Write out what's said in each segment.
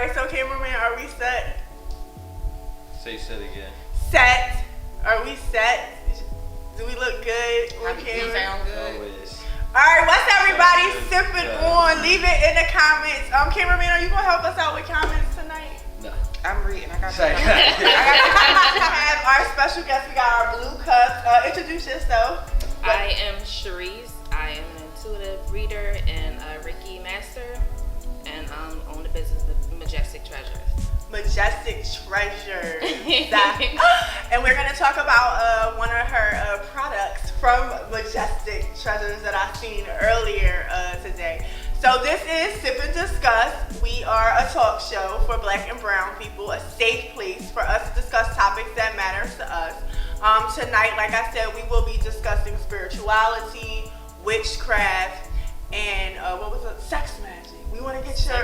Alright, so cameraman, are we set? Say set again. Set. Are we set? Do we look good? You sound good. Always. Alright, what's everybody sipping on? Leave it in the comments. Cameraman, are you gonna help us out with comments tonight? No. I'm reading. I got We have our special guest. We got our blue cups. Introduce yourself. I am Cherise. I am an intuitive reader and a Reiki master, and own the business of Majestic Treasurez. Majestic Treasurez. And we're going to talk about one of her products from Majestic Treasurez that I seen earlier today. So this is Sip and Discuss. We are a talk show for Black and brown people, a safe place for us to discuss topics that matter to us. Tonight, like I said, we will be discussing spirituality, witchcraft, and what was it? Sex magic. We want to get your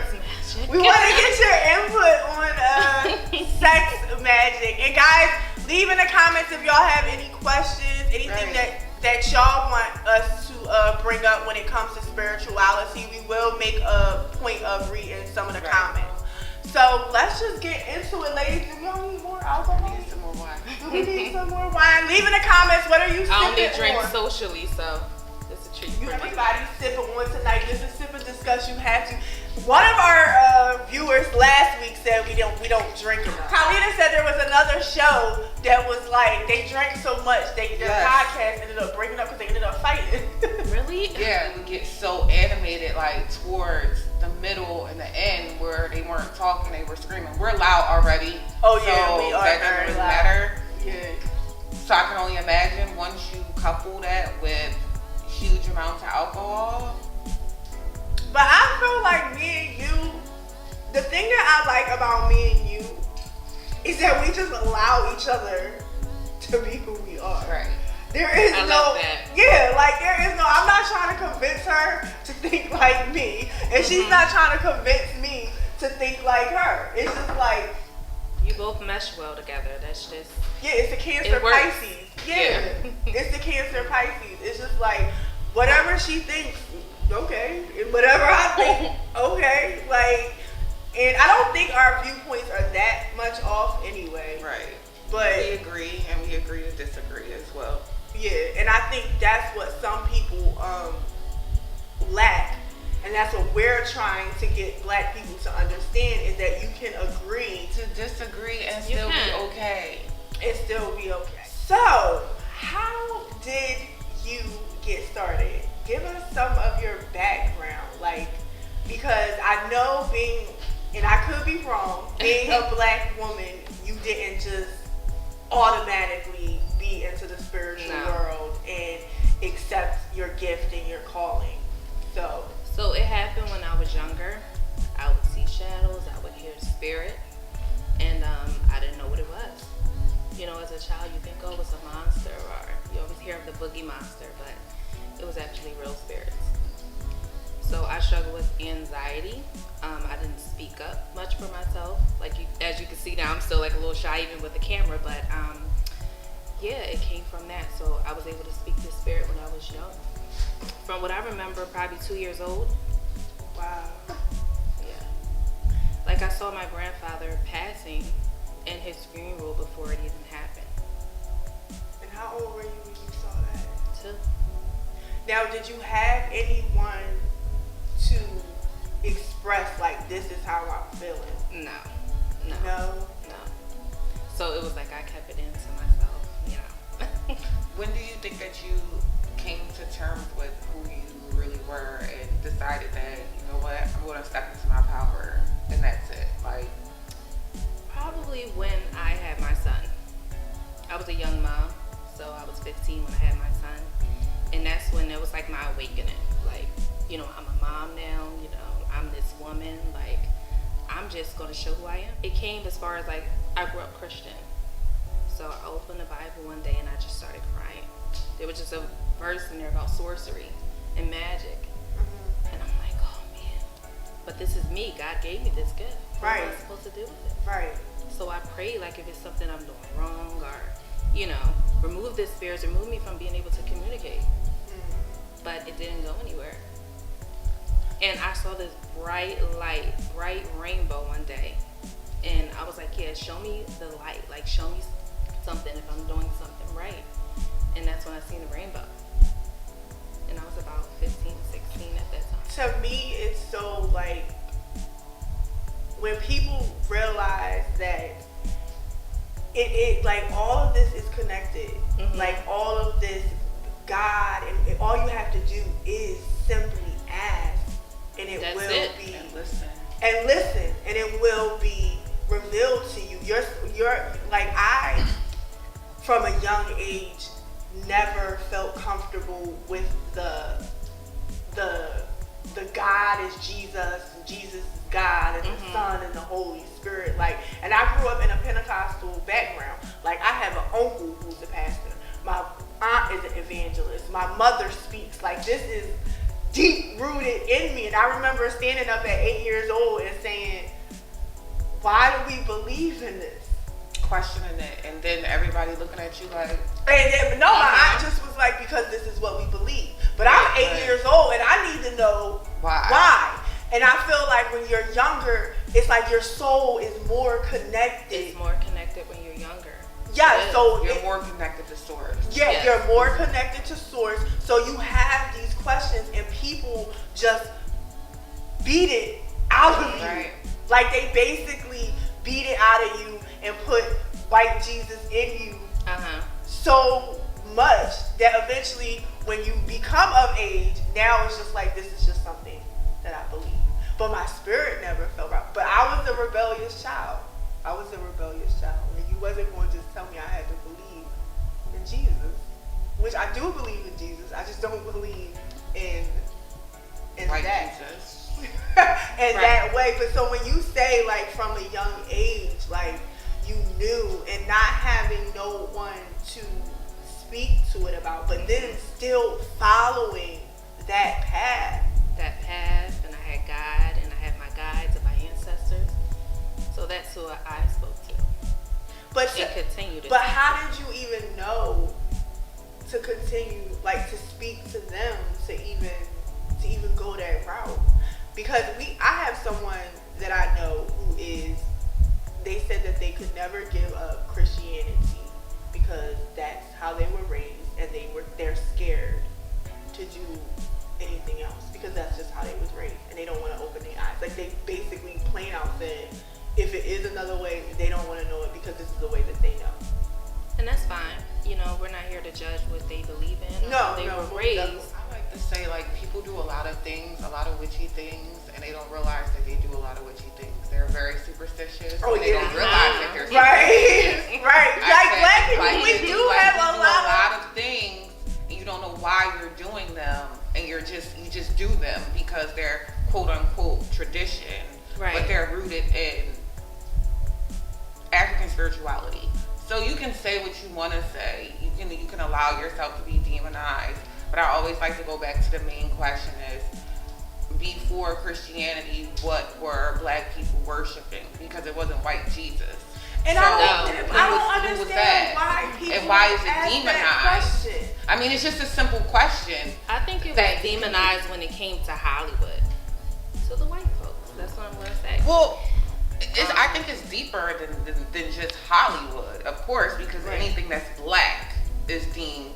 input on sex magic. And guys, leave in the comments if y'all have any questions, anything that y'all want us to bring up when it comes to spirituality. We will make a point of reading some of the comments. So let's just get into it, ladies. Do y'all need more alcohol? We need some more wine. Do we need some more wine? Leave in the comments, what are you sipping on? I only drink socially, so it's a treat. Everybody sipping on tonight. This is Sip and Discuss. You have to. One of our viewers last week said we don't drink enough. Paulina said there was another show that was like they drank so much their podcast ended up breaking up because they ended up fighting. Really? Yeah, we get so animated like towards the middle and the end where they weren't talking, they were screaming. We're loud already. Oh yeah, so we are that very doesn't really loud. matter. Yeah. So I can only imagine once you couple that with huge amounts of alcohol. But I feel like me and you, the thing that I like about me and you is that we just allow each other to be who we are. Right. There is I no, love that. yeah, like there is no, I'm not trying to convince her to think like me, and she's not trying to convince me to think like her. It's just like, You both mesh well together. That's just yeah, it's the Cancer It works. Pisces. Yeah, it's the Cancer Pisces. It's just like, whatever she thinks, okay, and whatever I think, okay, like, and I don't think our viewpoints are that much off anyway. Right. But we agree and we agree to disagree as well. yeah, and I think that's what some people lack, and that's what we're trying to get Black people to understand is that you can agree To disagree and still be okay. and still be okay. So, how did you get started? Give us some of your background, like, because I know and I could be wrong, being a Black woman, you didn't just automatically be into the spiritual world and accept your gift and your calling. So it happened when I was younger. I would see shadows, I would hear spirit, and I didn't know what it was. You know, as a child, you think, oh, it's a monster, or you always hear of the boogie monster, but it was actually real spirits. So I struggled with anxiety. I didn't speak up much for myself. Like as you can see now, I'm still like a little shy even with the camera, but yeah, it came from that. So I was able to speak to spirit when I was young. From what I remember, probably 2 years old. Wow. Yeah. Like I saw my grandfather passing in his funeral before it even happened. And how old were you when you saw that? 2. Now, did you have anyone to express, like, this is how I'm feeling? No. So it was like I kept it into myself, you know. When do you think that you came to terms with who you really were and decided that, you know what, I'm going to step into my power and that's it? Like, Probably when I had my son. I was a young mom, so I was 15 when I had my son. And that's when it was like my awakening. Like, you know, I'm a mom now, you know, I'm this woman, like, I'm just going to show who I am. It came as far as like, I grew up Christian. So I opened the Bible one day and I just started crying. There was just a verse in there about sorcery and magic. And I'm like, oh man, but this is me. God gave me this gift. What am I supposed to do with it? Right. So I pray, like, if it's something I'm doing wrong or, you know, remove this spirit, remove me from being able to communicate. But it didn't go anywhere. And I saw this bright light, bright rainbow one day. show me the light, like show me something if I'm doing something right. And that's when I seen the rainbow. And I was about 15, 16 at that time. To me, it's so like, when people realize that it like all of this is connected, like all of this, God, and all you have to do is simply ask, and it That's will it. be, And listen. and it will be revealed to you. You're like, I, from a young age, never felt comfortable with the God is Jesus, and Jesus is God, and the Son and the Holy Spirit. Like, and I grew up in a Pentecostal background. Like, I have an uncle who's a pastor. My aunt is an evangelist. My mother speaks. Like, this is deep rooted in me. And I remember standing up at 8 years old and saying, why do we believe in this? Questioning it, and then everybody looking at you like, And then, no, my aunt just was like, because this is what we believe. But I'm 8 years old and I need to know why. And I feel like when you're younger, it's like your soul is more connected. It's more connected when you're younger. Yeah, so you're more connected to source. Yeah, Yes. you're more connected to source. So you have these questions and people just beat it out of you. Right. Like, they basically beat it out of you and put white Jesus in you so much that eventually when you become of age, now it's just like, this is just something that I believe. But my spirit never felt right. But I was a rebellious child. And you wasn't going to just tell me I had to believe in Jesus. Which I do believe in Jesus. I just don't believe in White that. Jesus. In that way. But so when you say, like, from a young age, like, you knew, and not having no one to speak to it about, but then still following that path. And I had God, and I had my guides and my ancestors. So that's who I spoke to. But and continue to. But how did you even know to continue, like, to speak to them, to even go that route? Because I have someone that I know who is, they said that they could never give up Christianity because that's how they were raised, and they're scared to do anything else because that's just how they was raised, and they don't want to open their eyes. Like, they basically plain out said, if it is another way, they don't want to know it because this is the way that they know. And that's fine. You know, we're not here to judge what they believe in or how they were raised. I like to say, like, people do a lot of things, a lot of witchy things, and they don't realize that they do a lot of witchy things. They're very superstitious. Oh, and they yeah. don't realize that they're Right. Like, black people, we do have a lot of things, and you don't know why you're doing them, and you just do them because they're quote unquote tradition, but they're rooted in African spirituality. So you can say what you want to say. You can allow yourself to be demonized. But I always like to go back to the main question is, before Christianity, what were black people worshiping? Because it wasn't white Jesus. And so I don't understand why people and why is it ask demonized? That question. I mean, it's just a simple question. I think it was demonized when it came to Hollywood. To the white folks. That's what I'm going to say. Well, I think it's deeper than just Hollywood, of course, because anything that's black is deemed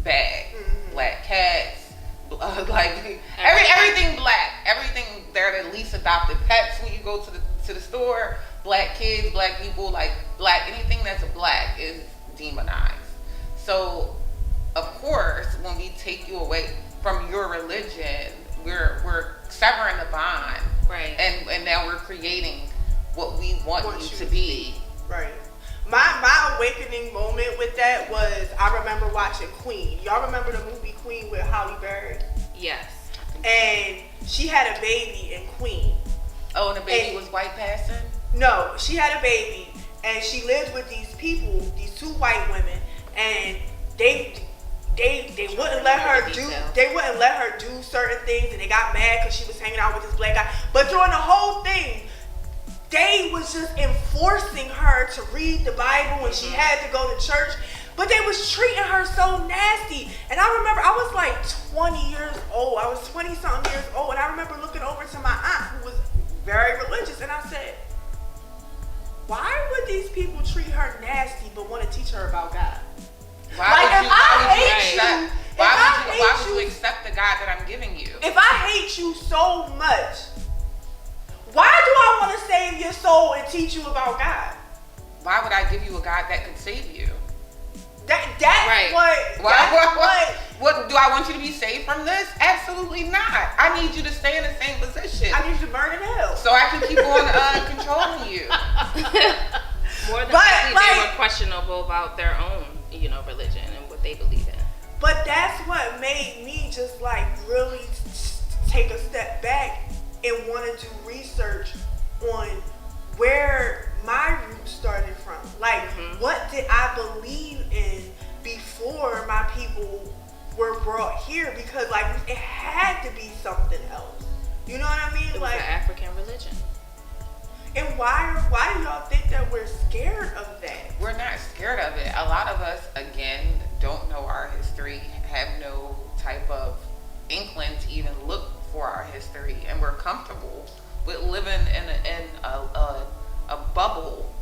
bad. Black cats, like everything black, everything. They're the least adopted pets when you go to the store. Black kids, black people, like black, anything that's black is demonized. So, of course, when we take you away from your religion, we're severing the bond, right? And now we're creating what we want you to be. Right. My awakening moment with that was, I remember watching Queen. Y'all remember the movie Queen with Halle Berry? Yes. And she had a baby in Queen. Oh, and the baby was white passing? No, she had a baby, and she lived with these people, these two white women, and they wouldn't let her do certain things, and they got mad because she was hanging out with this black guy. But during the whole thing, they was just enforcing her to read the Bible, and she had to go to church. But they was treating her so nasty. And I remember I was like 20 years old. I was 20-something years old, and I remember looking over to my aunt, who was very religious, and I said, why would these people treat her nasty but want to teach her about God? Why would you you accept the God that I'm giving you? If I hate you so much, why do I want to save your soul and teach you about God? Why would I give you a God that could save you? That's right. What do I want you to be saved from this? Absolutely not. I need you to stay in the same position. I need you to burn in hell. So I can keep on controlling you. More than likely, they were questionable about their own, religion and what they believe in. But that's what made me just like really take a step back and want to do research on where my roots started from. Like, what did I believe in before my people were brought here? Because like it had to be something else. You know what I mean? It was an African religion. And why do y'all think that we're scared of that? We're not scared of it. A lot of us, again, don't know our history, have no type of inkling to even look for our history, and we're comfortable with living in a bubble.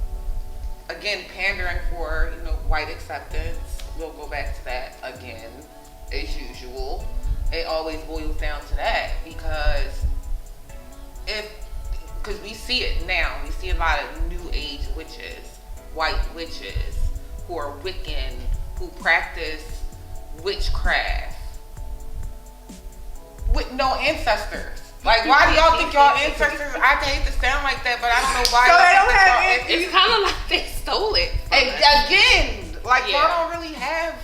Again, pandering for white acceptance. We'll go back to that again, as usual. It always boils down to that because we see it now. We see a lot of new age witches, white witches, who are Wiccan, who practice witchcraft with no ancestors. Like, why do y'all think y'all ancestors? I hate to sound like that, but I don't know why. So they y'all don't think have y'all any- It's kind of like they stole it. And again, like Yeah. y'all don't really have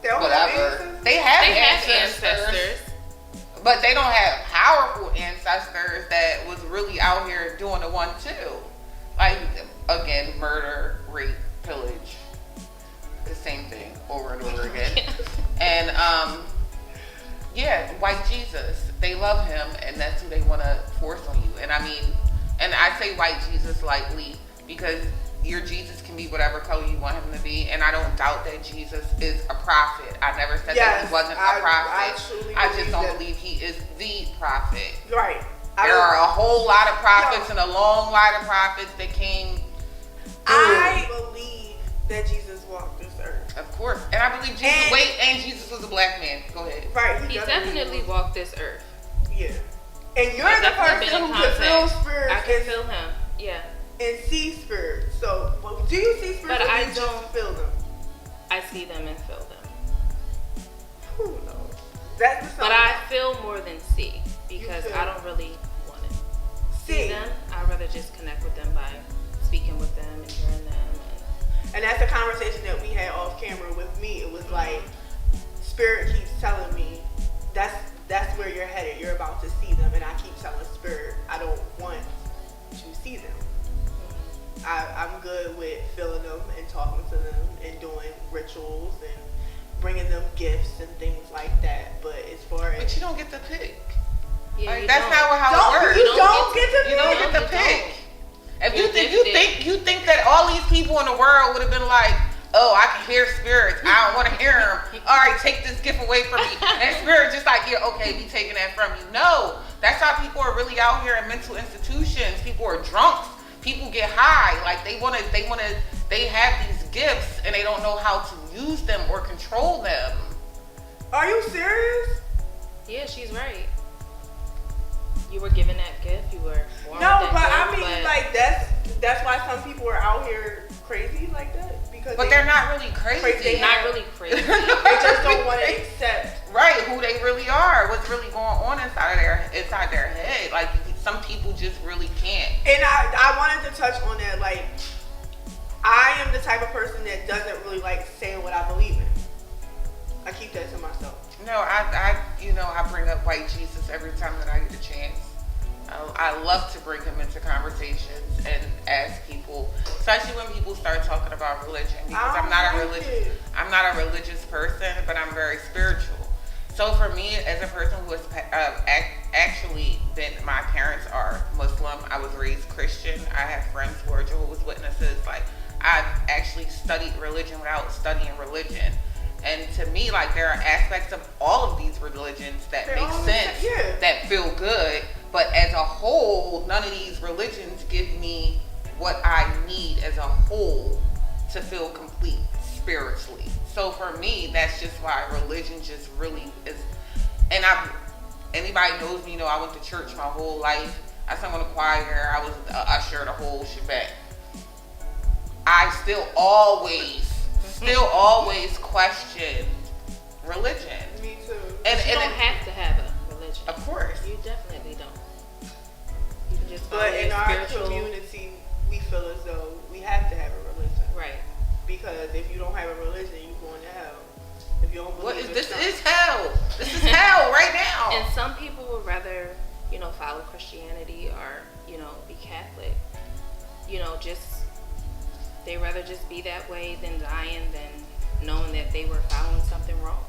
They don't have whatever. ancestors? They have They have ancestors. ancestors. But they don't have powerful ancestors that was really out here doing the 1-2. Like, again, murder, rape, pillage. The same thing over and over again. And, yeah, white Jesus. They love him, and that's who they want to force on you. And I mean, and I say white Jesus lightly because your Jesus can be whatever color you want him to be, and I don't doubt that Jesus is a prophet. I never said that he wasn't a prophet. I just don't believe he is the prophet. Right. There are a whole lot of prophets and a long line of prophets that came. I believe that Jesus walked this earth. Of course, and I believe Jesus. And Jesus was a black man. Go ahead. Right. He definitely walked this earth. Yeah. And you're I've the definitely person been in who can feel contact. spirits. I can feel him. Yeah. And see spirits. So, do you see spirits? But or I do you just don't feel them. I see them and feel them. Who knows? That's the But I feel more than see because feel. I don't really want to see them. I'd rather just connect with them by speaking with them and hearing them. And that's a conversation that we had off camera with me. It was like, spirit keeps telling me that's where you're headed. You're about to see them, and I keep telling spirit I don't want to see them. I'm good with feeling them and talking to them and doing rituals and bringing them gifts and things like that. But as far as But you don't get to pick. Yeah, Like, you that's don't. not how it works. you don't get to You don't pick. get to pick. If you You're you think that all these people in the world would have been like, oh, I can hear spirits. I don't want to hear them. All right, take this gift away from me. And spirit just like, yeah, okay, be taking that from you. No, that's how people are really out here in mental institutions. People are drunks. People get high. Like they have these gifts and they don't know how to use them or control them. Are you serious? Yeah, she's right. You were given that gift. You were born No, with but that I gift, mean, but like that's why some people are out here crazy like that because But they're not really crazy. They not really crazy. They just don't want to accept. Right, who they really are, what's really going on inside their head. Like, some people just really can't. And I wanted to touch on that. Like, I am the type of person that doesn't really like saying what I believe in. I keep that to myself. No, I bring up white Jesus every time that I get a chance. I love to bring him into conversations and ask people, especially when people start talking about religion, because I'm not a religious person, but I'm very spiritual. So for me, as a person who has actually been, my parents are Muslim. I was raised Christian. I have friends who are Jehovah's Witnesses. Like, I've actually studied religion without studying religion. And to me, like, there are aspects of all of these religions that make sense, that feel good. But as a whole, none of these religions give me what I need as a whole to feel complete spiritually. So for me, that's just why religion just really is. And anybody knows me, I went to church my whole life. I sang in the choir. I was an usher, the whole shebang. I still always question religion. Me too. And you don't have to have a religion. Of course. You definitely don't. You can just follow But in our spiritual community, we feel as though we have to have a religion. Right. Because if you don't have a religion, you're going to hell. If you don't believe This is hell. This is hell right now. And some people would rather, follow Christianity or, be Catholic. They rather just be that way than dying than knowing that they were following something wrong.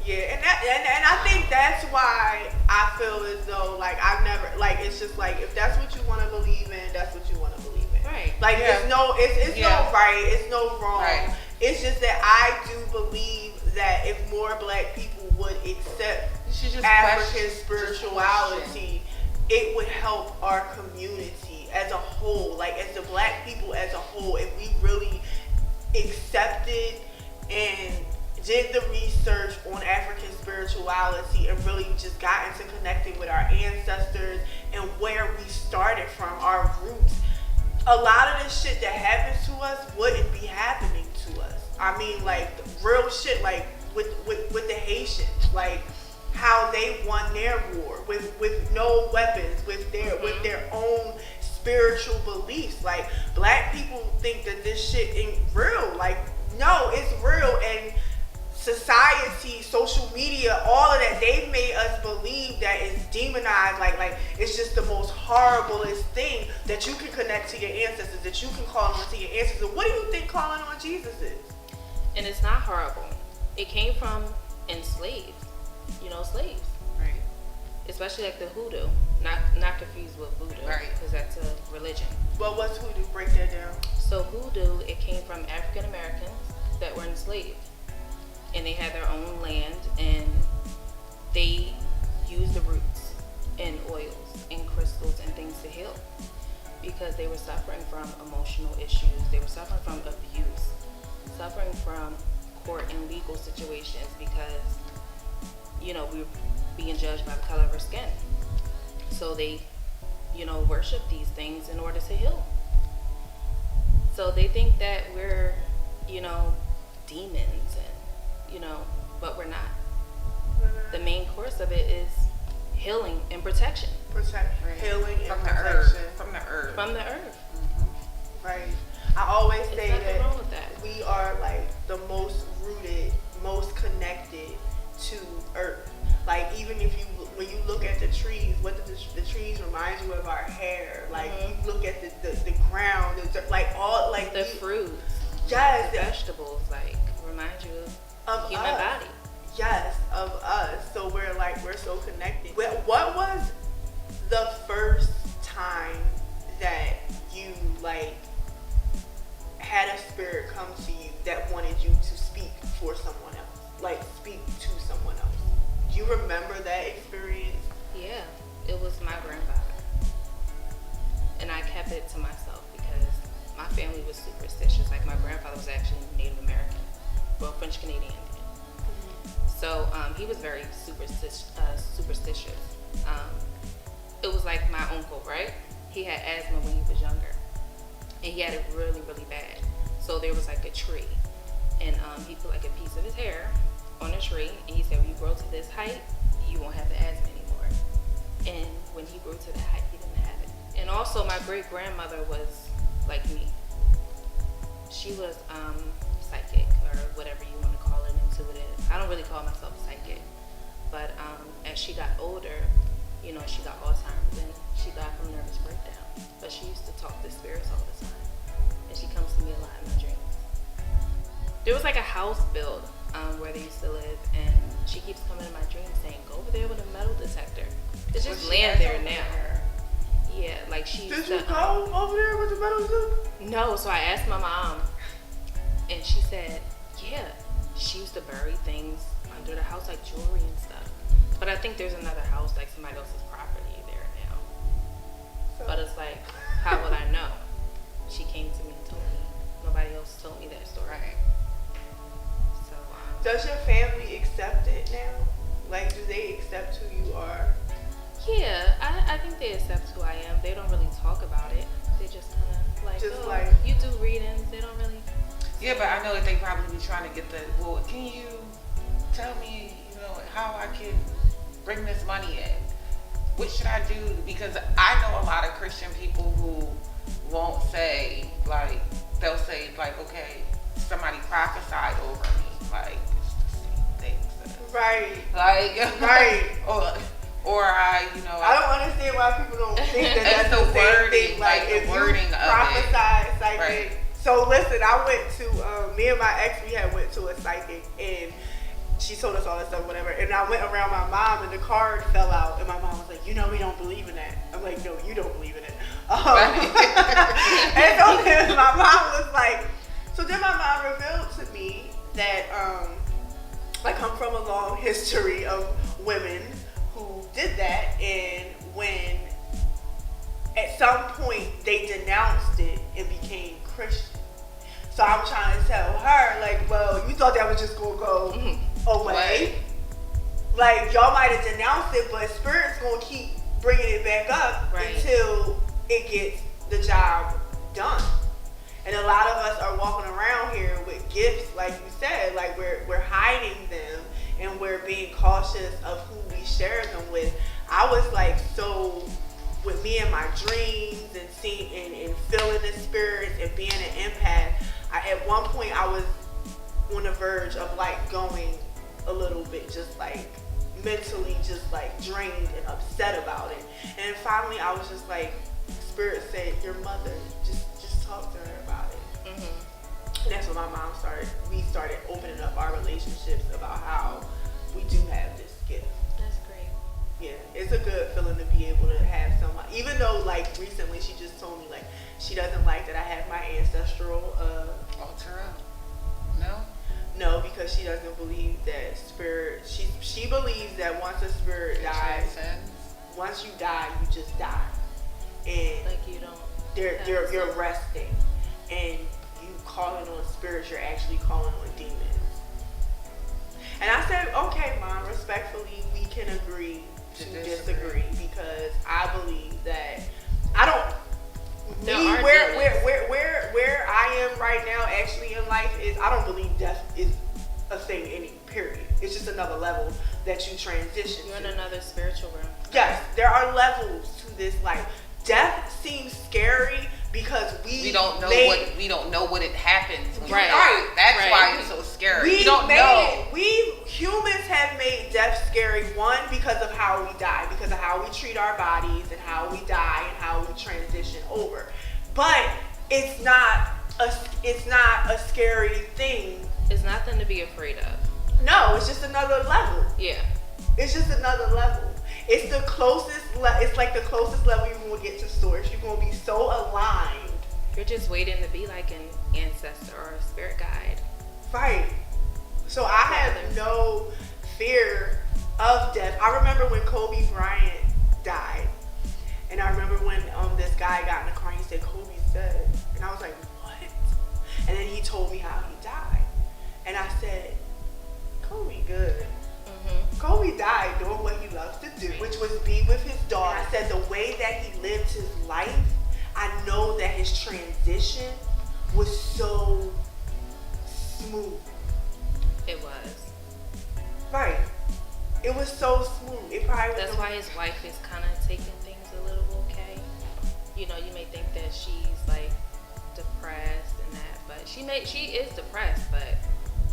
Yeah, and I think that's why I feel as though I've never it's just if that's what you want to believe in, that's what you want to believe in. Right. It's no right, it's no wrong. Right. It's just that I do believe that if more Black people would accept African spirituality, it would help our community as a whole, as the Black people as a whole. If we really accepted and did the research on African spirituality and really just got into connecting with our ancestors and where we started from, our roots, a lot of the shit that happens to us wouldn't be happening to us. I mean, real shit, with the Haitians, how they won their war with no weapons, with their own spiritual beliefs. Black people think that this shit ain't real. No, it's real. And society, social media, all of that, they've made us believe that it's demonized, it's just the most horriblest thing, that you can connect to your ancestors, that you can call on to your ancestors. What do you think calling on Jesus is? And it's not horrible. It came from enslaved, slaves. Right. Especially the hoodoo. Not confused with voodoo. Right. Because that's a religion. Well, what's hoodoo? Break that down. So hoodoo, it came from African Americans that were enslaved. And they had their own land, and they used the roots and oils and crystals and things to heal, because they were suffering from emotional issues. They were suffering from abuse, suffering from court and legal situations, because we were being judged by the color of our skin. So they worship these things in order to heal. So they think that we're demons, and but we're not. The main course of it is healing and protection. Healing and from the protection. earth. From the earth. From the earth. Right. I always There's say nothing wrong with that. we are the most rooted, most connected to earth. Even if when you look at the trees, what the trees remind you of our hair. You look at the ground, all The fruits, yes, the vegetables, remind you of human us. body. Yes, of us. So we're so connected. What was the first time that you had a spirit come to you that wanted you to speak for someone else? Speak to someone else. Do you remember that experience? Yeah, it was my grandfather. And I kept it to myself because my family was superstitious. My grandfather was actually Native American, well, French Canadian. So he was very superstitious. It was like my uncle, right? He had asthma when he was younger, and he had it really, really bad. So there was a tree, and he put a piece of his hair on a tree, and he said, when you grow to this height, you won't have the asthma anymore. And when he grew to that height, he didn't have it. And also, my great grandmother was like me. She was psychic, or whatever you want to call it, intuitive. I don't really call myself psychic, but as she got older, she got Alzheimer's and she died from nervous breakdown. But she used to talk to spirits all the time, and she comes to me a lot in my dreams. There was a house built where they used to live, and she keeps coming in my dreams saying, "Go over there with a metal detector." It's just laying there now. Yeah, she used Did to. you go over there with the metal detector? No, so I asked my mom, and she said, yeah, she used to bury things under the house, jewelry and stuff. But I think there's another house, somebody else's property there now. So, But it's how would I know? came to me and told me. Nobody else told me that story. Right. So, Does your family accept it now? Like, do they accept who you are? yeah, I think they accept who I am. They don't really talk about it. They just kind of like, Just oh, like- you do readings. They don't really. Yeah, but I know that they probably be trying to get the, well, can you tell me, you know, how I can bring this money in? What should I do? Because I know a lot of Christian people who won't say, like, they'll say, like, okay, somebody prophesied over me. Like, it's the same thing. So. Right. Like, Right. or I, you know. I don't understand why people don't think that It's that's the the same wording, thing. like, the if wording you of it. prophesy psychic. Right. So listen, I went to me and my ex. We had went to a psychic, and she told us all this stuff, whatever. And I went around my mom, and the card fell out, and my mom was like, "You know, we don't believe in that." I'm like, "No, you don't believe in it." And so then my mom was like, so then my mom revealed to me that I come from a long history of women who did that, and when at some point they denounced it and became Christian. So I'm trying to tell her, like, well, you thought that was just gonna go away. Like, y'all might have denounced it, but Spirit's gonna keep bringing it back up until it gets the job done. And a lot of us are walking around here with gifts, like you said, like we're hiding them and we're being cautious of who we share them with. I was like, so with me and my dreams and seeing and feeling the spirits and being an empath, at one point I was on the verge of like going a little bit just like mentally just like drained and upset about it. And finally I was just like, Spirit said, your mother, just talk to her about it. And that's when my mom we started opening up our relationships about how we do have this gift. That's great. Yeah, it's a good feeling to be able to have someone, even though like recently she just told me like she doesn't like that I have my ancestral altar up. No? No, because she doesn't believe that spirit, she believes that once a spirit dies, once you die, you just die. And like you don't. You're resting, and you calling on spirits, you're actually calling on demons. And I said, okay, Mom, respectfully, we can agree to disagree, because I believe that I don't. Where I am right now, actually in life, is I don't believe death is a thing. Any period. It's just another level that you transition. You're to. in another spiritual realm. Yes, there are levels to this life. Death seems scary because we don't know what it happens. Right. That's why it's so scary. We don't know. We humans have made death scary. One, because of how we die, because of how we treat our bodies and how we die and how we transition over. But it's not a scary thing. It's nothing to be afraid of. No, it's just another level. Yeah. It's just another level. It's the closest. It's like the closest level you're gonna get to source. You're gonna be so aligned. You're just waiting to be like an ancestor or a spirit guide. Right. So I have no fear of death. I remember when Kobe Bryant died, and I remember when this guy got in the car and he said Kobe's dead, and I was like, what? And then he told me how he died, and I said, Kobe good. Kobe died doing what he loves to do, which was be with his daughter. I said the way that he lived his life, I know that his transition was so smooth. It was. Right. It was so smooth. It probably was. That's why his wife is kind of taking things a little okay. You know, you may think that she's like depressed and that, but she is depressed, but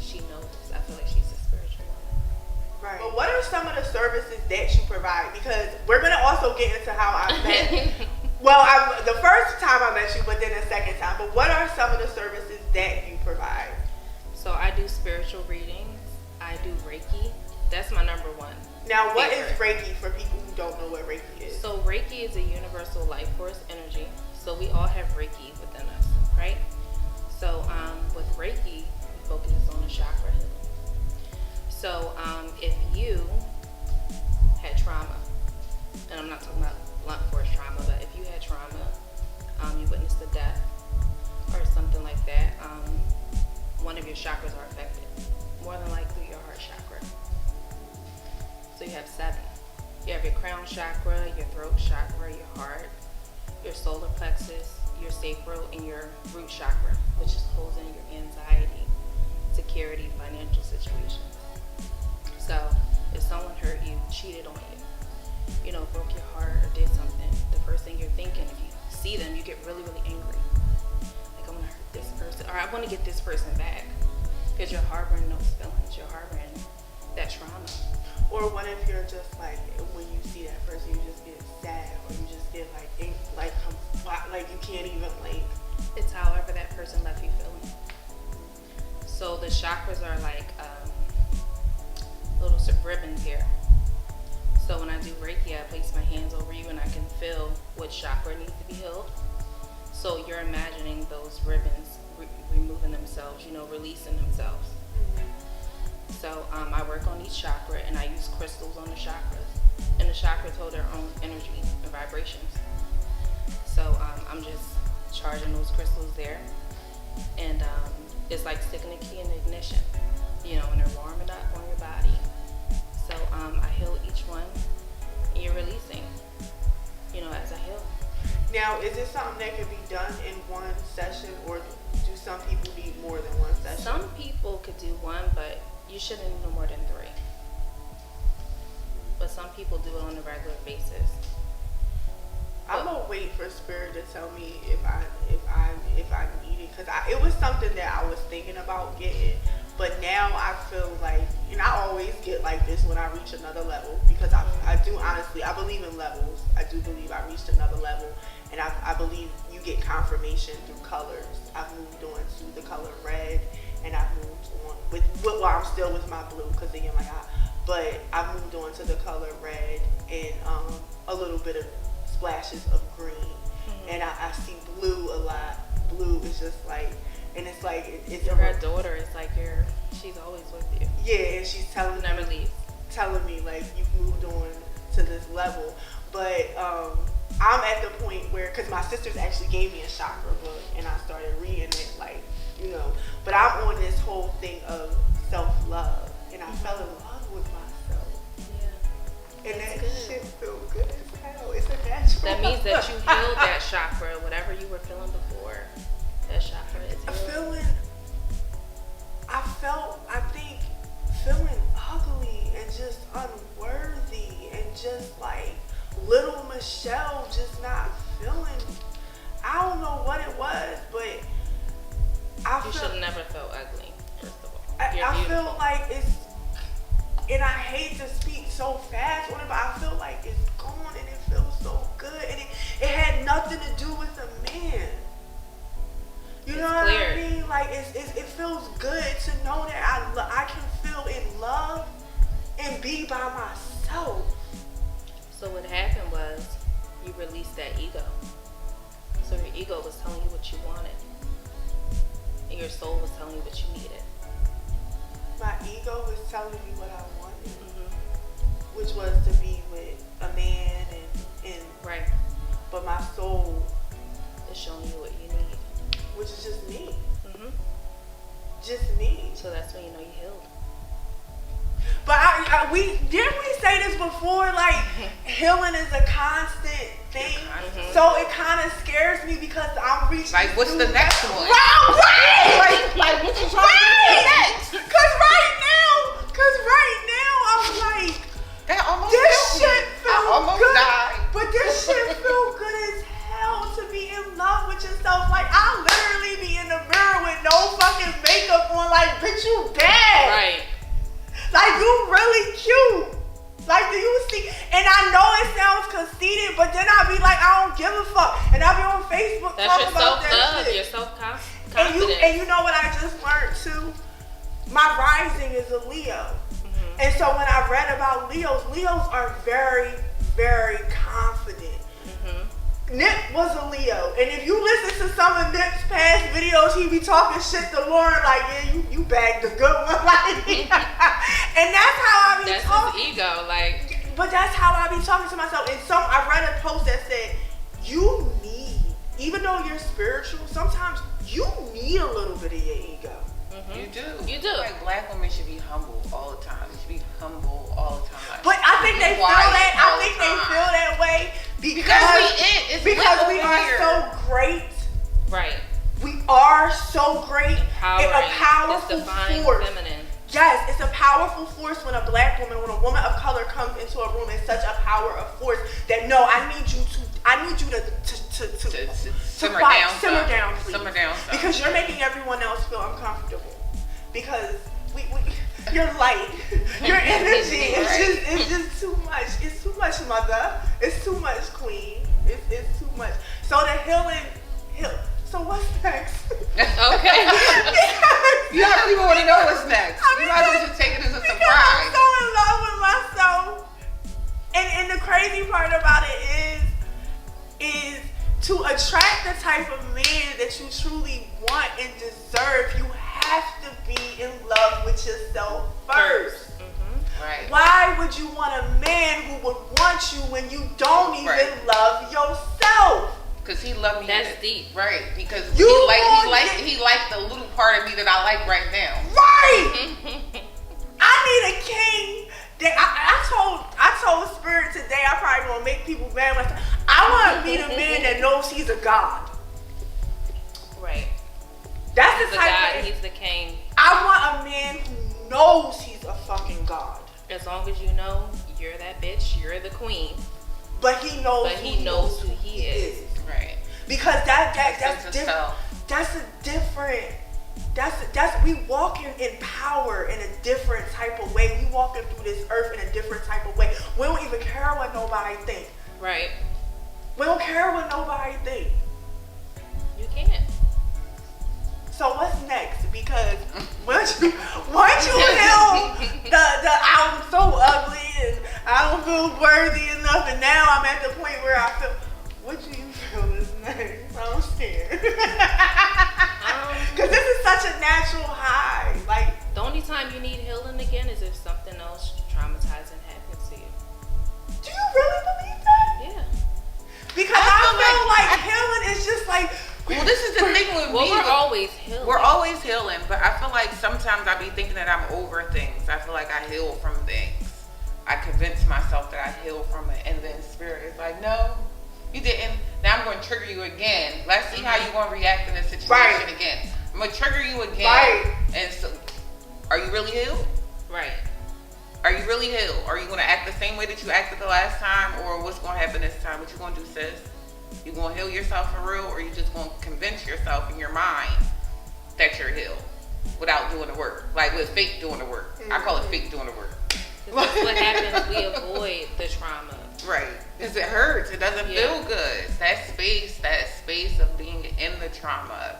she knows. I feel like she's a spiritual woman. Right. But what are some of the services that you provide? Because we're gonna also get into how I met. Well, the first time I met you, but then the second time. But what are some of the services that you provide? So I do spiritual readings. I do Reiki. That's my number one. Now, what is Reiki for people who don't know what Reiki is? So Reiki is a universal life force energy. So we all have Reiki within us, right? So with Reiki, we focus on the chakra healing. So if you had trauma, and I'm not talking about blunt force trauma, but if you had trauma, you witnessed a death, something like that, one of your chakras are affected. More than likely your heart chakra. So you have 7. You have your crown chakra, your throat chakra, your heart, your solar plexus, your sacral, and your root chakra, which holds in your anxiety, security, financial situations. So if someone hurt you, cheated on you, broke your heart or did something, the first thing you're thinking, if you see them, you get really, really angry. Like, I want to hurt this person, or I want to get this person back, because you're harboring those feelings, you're harboring that trauma. Or what if you're just like, when you see that person, you just get sad, or you just get like you can't even like. It's however that person left you feeling. So the chakras are like little ribbons here. So when I do Reiki, I place my hands over you and I can feel what chakra needs to be healed. So you're imagining those ribbons removing themselves, releasing themselves. So I work on each chakra and I use crystals on the chakras. And the chakras hold their own energy and vibrations. So I'm just charging those crystals there. And it's like sticking a key in the ignition, and they're warming up on your body. So I heal each one and you're releasing, as I heal. Now, is this something that can be done in one session, or do some people need more than one session? Some people could do one, but you shouldn't need no more than 3. But some people do it on a regular basis. I'm gonna wait for Spirit to tell me if I need it, because it was something that I was thinking about getting, but now I feel like, I always get like this when I reach another level, because I do honestly, I believe in levels. I do believe I reached another level, and I believe you get confirmation through colors. I've moved on to the color red, and I've moved on I'm still with my blue, because again, but I've moved on to the color red and a little bit of splashes of green. And I see blue a lot. Blue is just like, and it's like it's her daughter. It's like she's always with you. Yeah, and she's telling me like you've moved on to this level. But I'm at the point where, because my sisters actually gave me a chakra book and I started reading it, but I'm on this whole thing of self-love, and I fell in love with myself. Yeah. And that shit feels good as hell. It's a natural. That means that you healed that chakra, whatever you were feeling before. That chakra is healed. I think feeling ugly and just unworthy and just like little Michelle just not feeling. I don't know what it was, but you should never feel ugly, first of all. I feel like it's, and I hate to speak so fast on it, but I feel like it's gone and it feels so good, and it had nothing to do with a man. You know what I mean? Like it feels good to know that I can feel in love and be by myself. So what happened was you released that ego. So your ego was telling you what you wanted, and your soul was telling you what you needed. My ego was telling me what I wanted, which was to be with a man and right. But my soul is showing you what you need, which is just me. Just me. So that's when you know you healed. But we say this before, like healing is a constant thing. So it kind of scares me because I'm reaching. Like, what's the next one? Right. Like what's the next? Cause right now I'm like, that almost this shit feels good. Died. But this shit feels good as hell to be in love with yourself. Like I literally be in the mirror with no fucking makeup on. Like, bitch, you bad. Right. Like, you really cute. Like, do you see? And I know it sounds conceited, but then I be like, I don't give a fuck. And I be on Facebook talking about that shit. Your self-confidence. And you know what I just learned too? My rising is a Leo. And so when I read about Leos are very, very confident. Nip was a Leo, and if you listen to some of Nip's past videos, he be talking shit to Lauren like, yeah, you bagged a good one, like, and that's how I be talking. His ego, like. But that's how I be talking to myself. And I read a post that said, you need, even though you're spiritual, sometimes you need a little bit of your ego. You do. You do. Like black women should be humble all the time. You should be humble all the time. But I think they feel that. I think they feel that way because we are so great. Right. We are so great. Empowering. It's a powerful It's divine force. feminine. Yes, it's a powerful force when a black woman, when a woman of color comes into a room. It's such a power of force that no, I need you to simmer down, please. Simmer down, because you're making everyone else feel uncomfortable. Because your light, your energy, it's just too much. It's too much, mother. It's too much, queen. It's too much. So the healing. So what's next? Okay. You don't even want to know what's next. You might as well just take it as a surprise. I'm so in love with myself. And the crazy part about it is to attract the type of man that you truly want and deserve, you have to be in love with yourself first. Mm-hmm. Right. Why would you want a man who would want you when you don't even love yourself? Because he loved me. That's deep. Right. Because he liked the little part of me that I like right now. Right. I need a king. That I told Spirit today. I probably gonna make people mad. I want to be the man that knows he's a god. Right. That's He's the the type God. of. He's the king. I want a man who knows he's a fucking god. As long as you know you're that bitch, you're the queen. But he knows. But he knows who he is. Right. Because that's different. We walking in power in a different type of way. We walking through this earth in a different type of way. We don't even care what nobody think. Right. We don't care what nobody think. You can't. So what's next? Because once you heal the I'm so ugly and I don't feel worthy enough, and now I'm at the point where I feel. What do you feel is next? I'm scared. Because this is such a natural high. Like The only time you need healing again is if something else traumatizing happens to you. do you really believe that? Yeah. Because I feel like healing is just like. Well, this is the thing with Well, me. we're always healing. We're always healing, but I feel like sometimes I be thinking that I'm over things. I feel like I heal from things. I convince myself that I heal from it, and then Spirit is like, no, you didn't. Now I'm going to trigger you again. Let's see how you're going to react in this situation again. I'm going to trigger you again. Right. And so, are you really healed? Right. Are you really healed? Are you going to act the same way that you acted the last time, or what's going to happen this time? What you going to do, sis? You going to heal yourself for real, or you just going to convince yourself in your mind that you're healed without doing the work? Like with fake doing the work. I call it fake doing the work. That's what happens. We avoid the trauma. Right. Because it hurts. It doesn't feel good. That space of being in the trauma.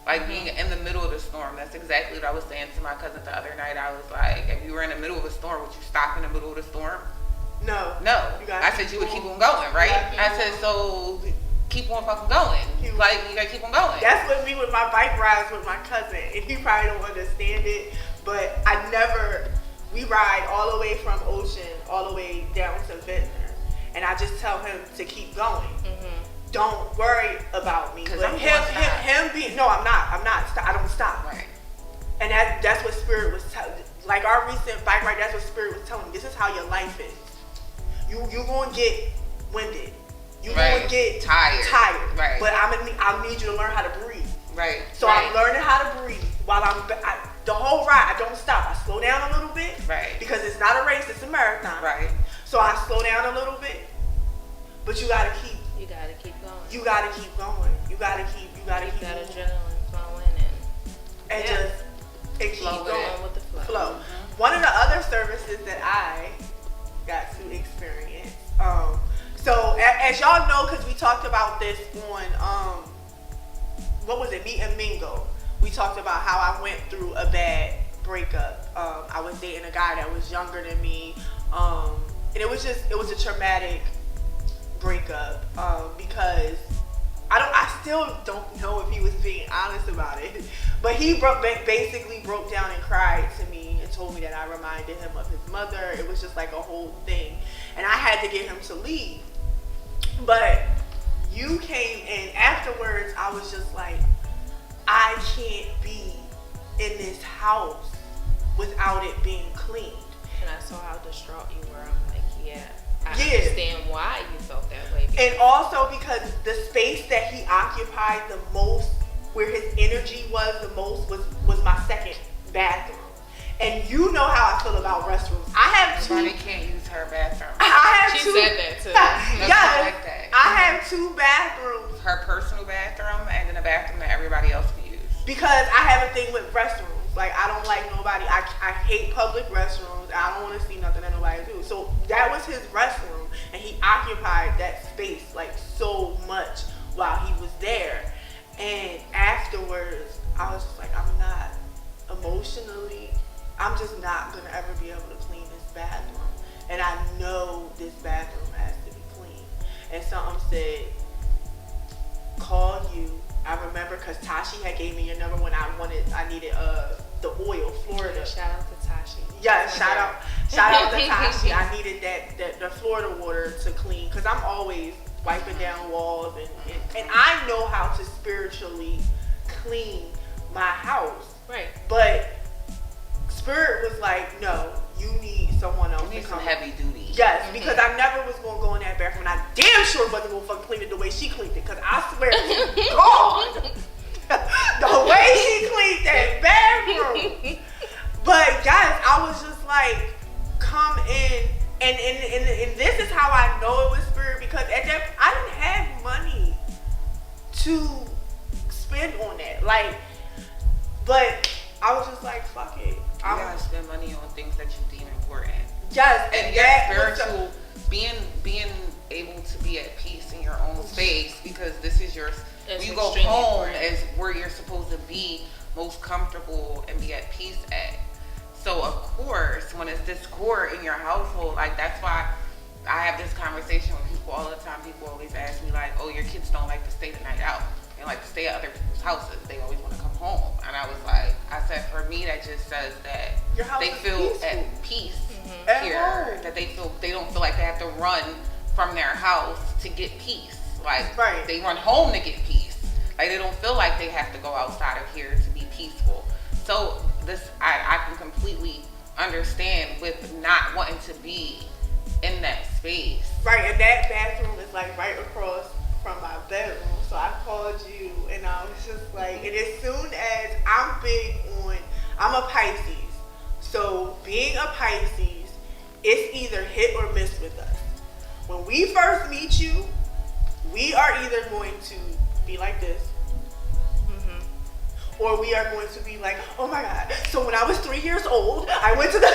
Like being in the middle of the storm. That's exactly what I was saying to my cousin the other night. I was like, if you were in the middle of a storm, would you stop in the middle of the storm? No. I said you would keep on going, right? I said, so keep on fucking going. Like, you gotta keep on going. That's what me with my bike rides with my cousin. And he probably don't understand it, but we ride all the way from Ocean all the way down to Ventnor. And I just tell him to keep going. Mm-hmm. Don't worry about me. But I'm him being, no, I'm not. I don't stop. Right. And that's what Spirit was telling. Like our recent bike ride, that's what Spirit was telling me. This is how your life is. You gonna get winded. You gonna get tired. Right. But I need you to learn how to breathe. Right. So I'm learning how to breathe while the whole ride. I don't stop. I slow down a little bit. Right. Because it's not a race. It's a marathon. Right. So I slow down a little bit. But you gotta keep. You gotta keep going. You gotta keep going. You gotta keep that moving. adrenaline flowing and keep flow going with the flow. Mm-hmm. One of the other services that I got to experience. So as y'all know, because we talked about this on what was it, Meet and Mingle. We talked about how I went through a bad breakup. I was dating a guy that was younger than me, and it was a traumatic breakup because I still don't know if he was being honest about it, but he basically broke down and cried to me and told me that I reminded him of his mother. It was just like a whole thing, and I had to get him to leave. But you came in afterwards, I was just like, I can't be in this house without it being cleaned. And I saw how distraught you were. I'm like, yeah, I understand why you felt that way. And also because the space that he occupied the most, where his energy was the most, was my second bathroom. And you know how I feel about restrooms. I have two. Everybody can't use her bathroom. She said that too. Yeah, like that. I have two bathrooms. Her personal bathroom and then a bathroom that everybody else can use. Because I have a thing with restrooms. Like, I don't like nobody. I hate public restrooms. I don't want to see nothing that nobody do. So that was his restroom, and he occupied that space like so much while he was there. And afterwards, I was just like, I'm just not gonna ever be able to clean this bathroom. And I know this bathroom has to be clean. And something said, call you. I remember because Tashi had gave me your number when I needed the oil, Florida. Shout out to Tashi. Yeah, shout out to Tashi. I needed the Florida water to clean because I'm always wiping down walls and I know how to spiritually clean my house. Right. But Spirit was like, no, you need someone else You need to some come. heavy duty. Yes, because I never was going to go in that bathroom, and I damn sure wasn't going to fucking clean it the way she cleaned it, because I swear to God, the way she cleaned that bathroom. But guys, I was just like, come in, and this is how I know it was Spirit, because at that, I didn't have money to spend on that. Like, but I was just like, fuck it. You gotta spend money on things that you deem important. Yes, And that spiritual, being able to be at peace in your own space, because this is your, when you go home is where you're supposed to be most comfortable and be at peace at. So of course, when it's discord in your household, like that's why I have this conversation with people all the time. People always ask me like, oh, your kids don't like to stay the night out. They like to stay at other people's houses. They always want to come home. And I was like, I said, for me, that just says that they feel at peace here. That they don't feel like they have to run from their house to get peace. Like they run home to get peace. Like they don't feel like they have to go outside of here to be peaceful. So this, I can completely understand with not wanting to be in that space. Right, and that bathroom is like right across from my bedroom. So I called you and I was just like, and as soon as I'm a Pisces. So being a Pisces, it's either hit or miss with us. When we first meet you, we are either going to be like this, or we are going to be like, oh my God. So when I was 3 years old, I went to the,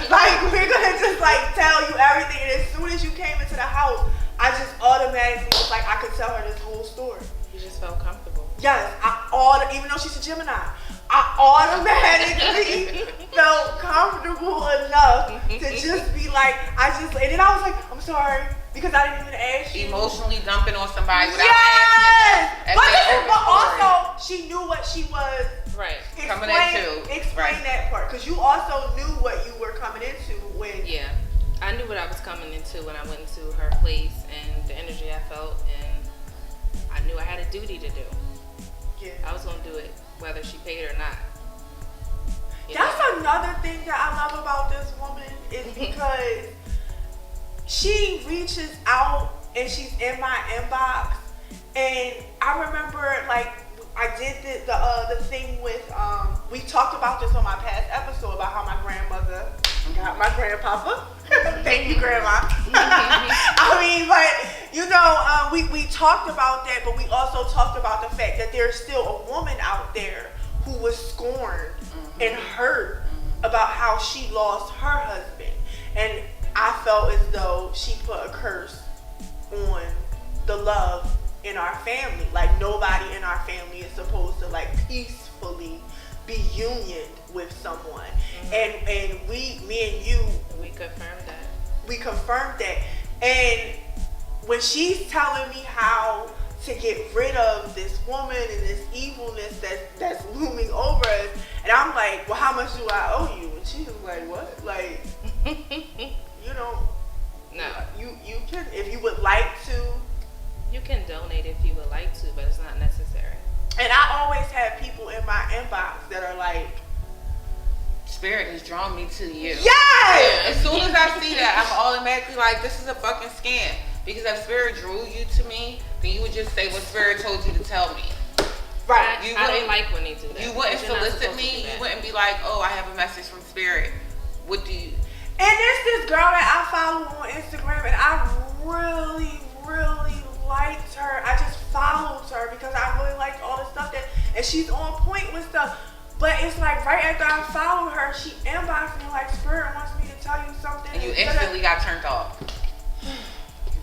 like, we're going to just like tell you everything. And as soon as you came into the house, I just automatically was like, I could tell her this whole story. You just felt comfortable. Yes, even though she's a Gemini, I automatically felt comfortable enough to just be like, and then I was like, I'm sorry, because I didn't even ask you. Emotionally dumping on somebody without asking them. But also, she knew what she was. Right. Explain that part, because you also knew what you were coming into when. Yeah, I knew what I was coming into when I went into her place and the energy I felt, and I knew I had a duty to do. Yeah. I was gonna do it whether she paid or not. That's another thing that I love about this woman is because she reaches out and she's in my inbox, and I remember like I did the thing with we talked about this on my past episode about how my grandmother got my grandpapa. Thank you, Grandma. I mean, but you know, we talked about that, but we also talked about the fact that there's still a woman out there who was scorned and hurt about how she lost her husband, and I felt as though she put a curse on the love in our family. Like nobody in our family is supposed to like peacefully be unioned with someone. And me and you, we confirmed that. We confirmed that. And when she's telling me how to get rid of this woman and this evilness that's looming over us, and I'm like, well, how much do I owe you? And she was like, what? Like, you know, no. You can, if you would like to. You can donate have people in my inbox that are like, Spirit has drawn me to you. yes! As soon as I see that, I'm automatically like, this is a fucking scam. Because if Spirit drew you to me, then you would just say what Spirit told you to tell me. Right. I don't like when they do that. You wouldn't You're not solicit supposed to me. do that. You wouldn't be like, oh, I have a message from Spirit. What do you... And there's this girl that I follow on Instagram, and I really, really liked her. I just followed her because I really liked all the stuff and she's on point with stuff. But it's like right after I followed her, she inboxed me like, Spirit wants me to tell you something. And you instantly got turned off. You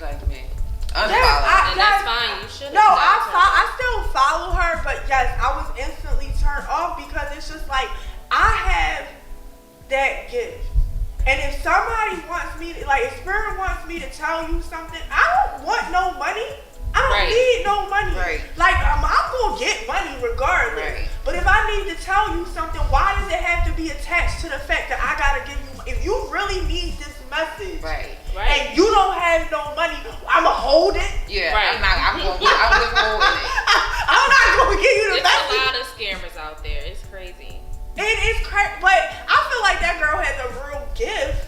like me. Yes, Unfollow. And that's fine. You should. No, I still follow her, but yes, I was instantly turned off because it's just like, I have that gift. And if somebody wants me to, like, if Spirit wants me to tell you something, I don't want no money. I don't need no money. Right. Like, I'm going to get money regardless. Right. But if I need to tell you something, why does it have to be attached to the fact that I got to give you, if you really need this message, Right. and you don't have no money, I'm going to hold it. Yeah, Right. I'm withholding it. I'm not going to give you the There's message. a lot of scammers out there. It's crazy. It is crazy, but I feel like that girl has a real gift.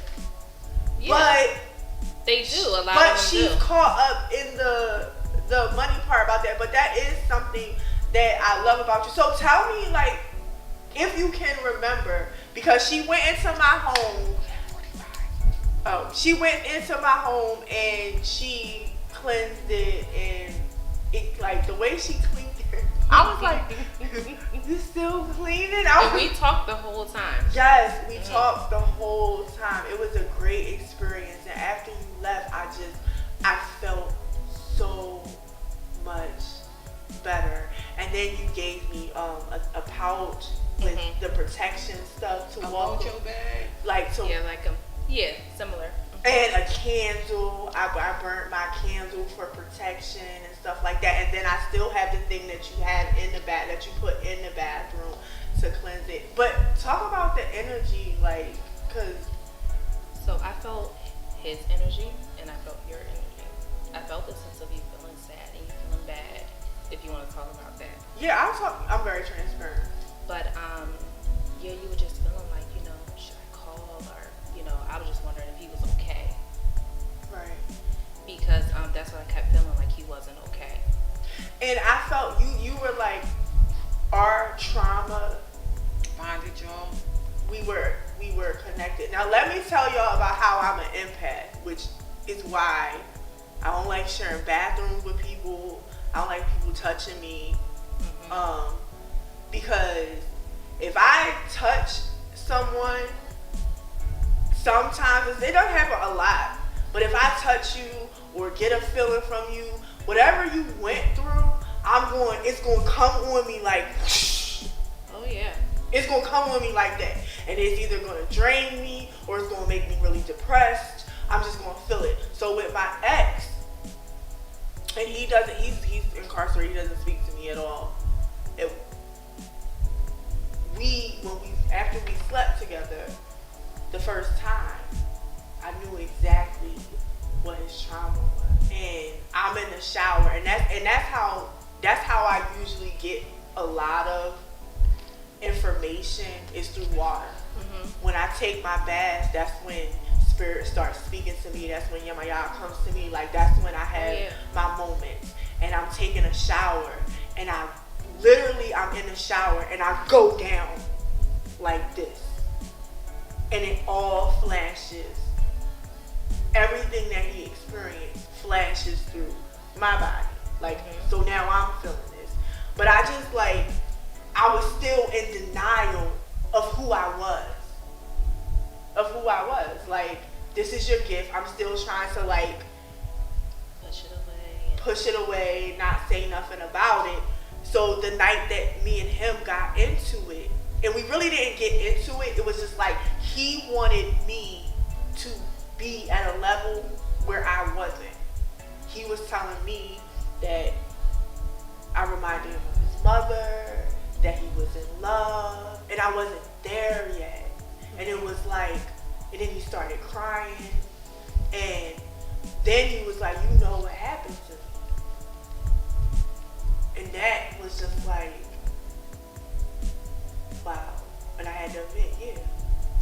Yeah, But they do. A lot but of them she's do. caught up in the money part about that. But that is something that I love about you. So tell me, like, if you can remember, because she went into my home. Oh, she went into my home and she cleansed it, and it, like, the way she cleaned it, I was like, you still cleaning? I And was we talked the whole time. Yes, we talked the whole time. It was a great experience. And after you left, I felt so much better. And then you gave me a pouch with the protection stuff to walk your bag. like to Yeah, similar. and a candle. I burnt my candle for protection and stuff like that. And then I still have the thing that you have in the bath that you put in the bathroom to cleanse it. But talk about the energy, like, cause. So I felt his energy and I felt your energy. I felt the sense of you feeling sad and you feeling bad. If you want to talk about that. Yeah, I'm very transparent. But yeah, you were just feeling like, you know, should I call, or, you know, I was just wondering if he was okay. Right. Because that's what I kept feeling, like he wasn't okay. And I felt you were like, our trauma Bonded y'all. we were connected. Now let me tell y'all about how I'm an empath, which is why I don't like sharing bathrooms with people. I don't like people touching me. Because if I touch someone, sometimes it doesn't happen a lot, but if I touch you or get a feeling from you, whatever you went through, it's gonna come on me like, Oh yeah. it's gonna come on me like that. And it's either gonna drain me or it's gonna make me really depressed. I'm just gonna feel it. So with my ex, and he's incarcerated, he doesn't speak to me at all. After we slept together the first time, I knew exactly what his trauma was. And I'm in the shower, and that's how I usually get a lot of information is through water. When I take my bath, that's when Spirit starts speaking to me. That's when Yamayah comes to me. Like, that's when I have my moments. And I'm taking a shower, and I'm in the shower, and I go down like this. And it all flashes. Everything that he experienced flashes through my body. Like, so now I'm feeling this. But I was still in denial of who I was. Like, this is your gift. I'm still trying to, like, push it away, not say nothing about it. So the night that me and him got into it, and we really didn't get into it, it was just like he wanted me to be at a level where I wasn't. He was telling me that I reminded him of his mother, that he was in love, and I wasn't there yet. And it was like, and then he started crying, and then he was like, you know what happened to me. And that was just like, the event,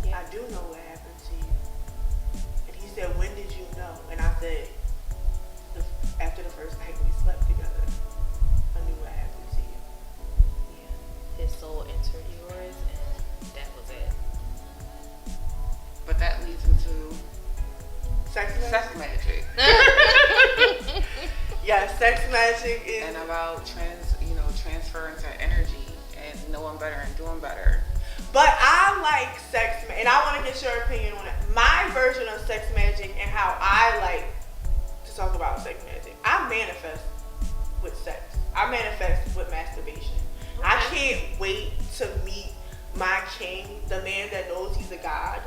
yeah. I do know what happened to you. And he said, when did you know? And I said, after the first night we slept together, I knew what happened to you. Yeah. His soul entered yours, and that was it. But that leads into Sex magic. Yeah, sex magic is... And about transferring to energy and knowing better and doing better. But I like sex, and I want to get your opinion on it. My version of sex magic and how I like to talk about sex magic. I manifest with sex. I manifest with masturbation. Okay. I can't wait to meet my king, the man that knows he's a god,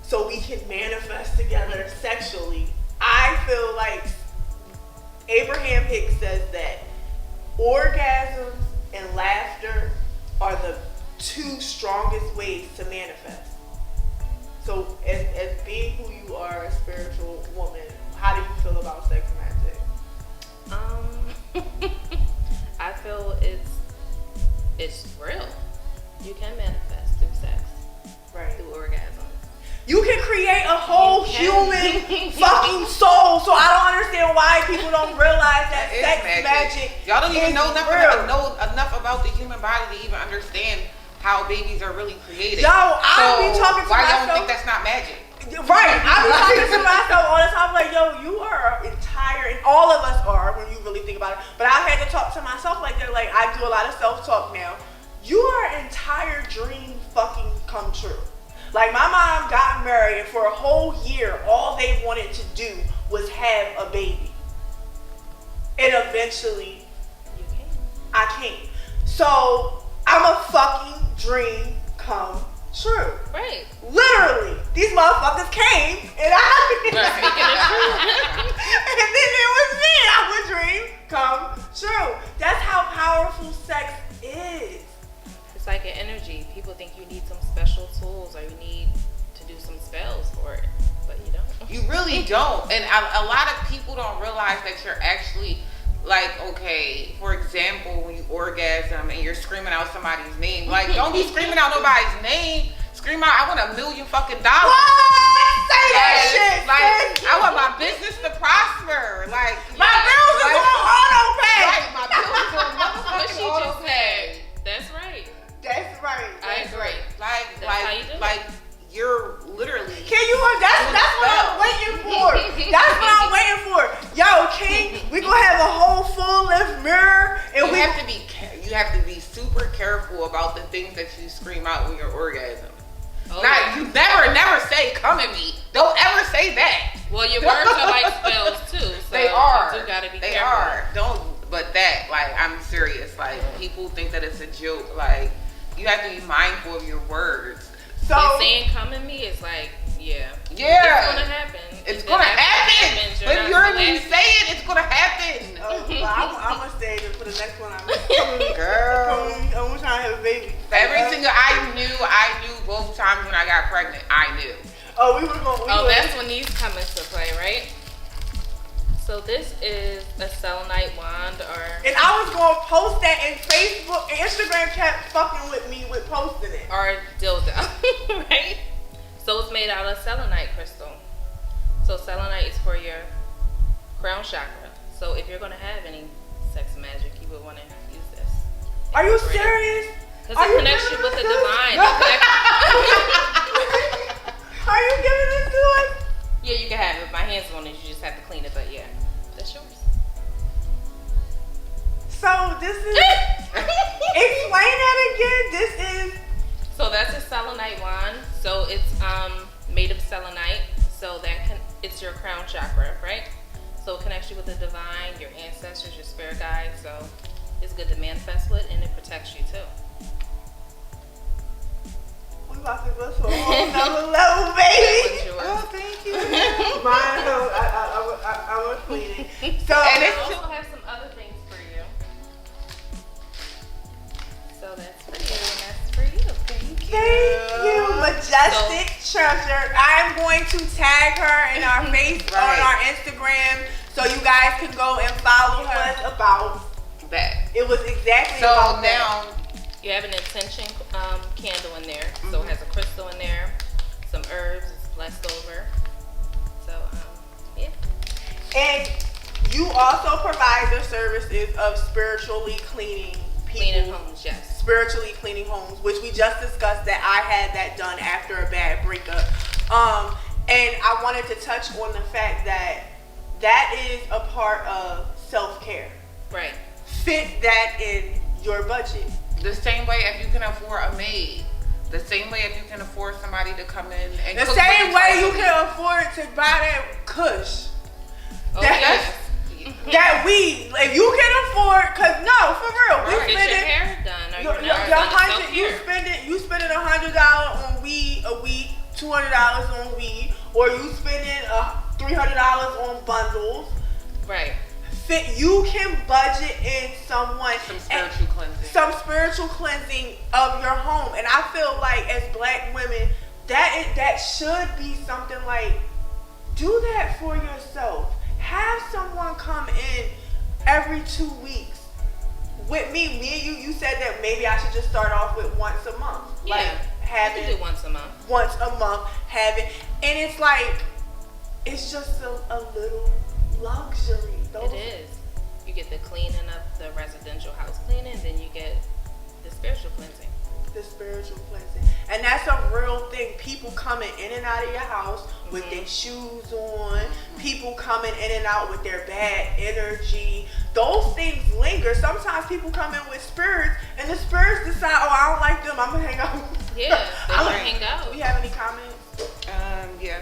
so we can manifest together sexually. I feel like Abraham Hicks says that orgasms and laughter are the two strongest ways to manifest. So as being who you are, a spiritual woman, how do you feel about sex magic? I feel it's real. You can manifest through sex. Right. Through orgasm. You can create a whole human fucking soul. So I don't understand why people don't realize that sex magic. Y'all don't even know real. enough about the human body to even understand how babies are really created. Yo, I be talking to why myself. y'all think that's not magic? Right. I be talking to myself all the time like, yo, you are entire, and all of us are when you really think about it. But I had to talk to myself like that. Like, I do a lot of self-talk now. Your entire dream fucking come true. Like, my mom got married, and for a whole year, all they wanted to do was have a baby. And eventually, I came. So, I'm a fucking dream come true. Right. Literally. These motherfuckers came, and and then it was me. I'm a dream come true. That's how powerful sex is. It's like an energy. People think you need some special tools or you need to do some spells for it, but you don't. You really don't. And a lot of people don't realize that you're actually, like, okay, for example, when you orgasm and you're screaming out somebody's name, like, don't be screaming out nobody's name. Scream out, I want $1 million fucking dollars. What? Say that shit. Like, I want my business to prosper. Like, my bills are on auto pay. Right, my bills are on What she motherfucking auto just pay. said. That's right. That's right. I agree. Like, how you do like you're literally. Can you? That's what I'm waiting for. That's what I'm waiting for. Yo, King, we gonna have a whole full length mirror, and you have to be super careful about the things that you scream out when you're orgasm. Okay. Not, you never say "come at me." Don't ever say that. Well, your words are like spells too. So they are. You do gotta be they careful. are. Don't. But that, like, I'm serious. Like, people think that it's a joke. Like, you have to be mindful of your words. So and saying "come at me" is like, yeah, it's gonna happen. It's gonna happen. When you say it, it's gonna happen. I'm gonna stay there for the next one. Girl, I'm trying to have a baby. I knew both times when I got pregnant. I knew. Oh, we were going. That's when these come into play, right? So this is a Selenite Wand, and I was gonna post that in Facebook. Instagram kept fucking with me with posting it. Or dildo, right? So it's made out of selenite crystal. So selenite is for your crown chakra. So if you're gonna have any sex magic, you would want to use this. Are you serious? Because it connects you with the divine. Are you giving this to us? Yeah, you can have it. My hands on it. You just have to clean it. But yeah, that's yours. So this is. Explain that again. This is. So that's a selenite wand. So it's made of selenite. So it's your crown chakra, right? So it connects you with the divine, your ancestors, your spirit guides. So it's good to manifest with, and it protects you too. We about to go to a whole nother level, baby. Oh, thank you. Mine, I was cleaning. So and I also have some other things for you. So that's for you, and that's for you. Thank you, Majestic Treasure. I'm going to tag her in our Facebook, on our Instagram, so you guys can go and follow her about that. It was exactly so about now. that. You have an intention candle in there, so it has a crystal in there, some herbs, it's blessed over. So yeah. And you also provide the services of spiritually cleaning people. Cleaning homes, yes. Spiritually cleaning homes, which we just discussed that I had that done after a bad breakup. And I wanted to touch on the fact that that is a part of self-care. Right. Fit that in your budget. The same way if you can afford a maid. The same way if you can afford somebody to come in and The cook same for way you twice a can afford to buy that kush. Oh, That- That weed, if you can afford, cause no, for real, we Or get your spending hair done, or your your nails your done, it's hundred, self-care. you spending $100 on weed a week, $200 on weed, or you spending $300 on bundles. Right. Fit, you can budget in someone Some spiritual cleansing. some spiritual cleansing of your home, and I feel like as Black women, that should be something like, do that for yourself. Have someone come in every 2 weeks with me and you said that maybe I should just start off with once a month. Yeah. Like You having can do once a month. having, and it's like, it's just a little luxury. It is. You get the cleaning of the residential house cleaning, then you get the spiritual cleansing. The spiritual cleansing. And that's a real thing. People coming in and out of your house with their shoes on. People coming in and out with their bad energy. Those things linger. Sometimes people come in with spirits and the spirits decide, oh, I don't like them, I'm gonna hang out. Yeah, they I'm wanna like, hang out. Do we have any comments? Yeah.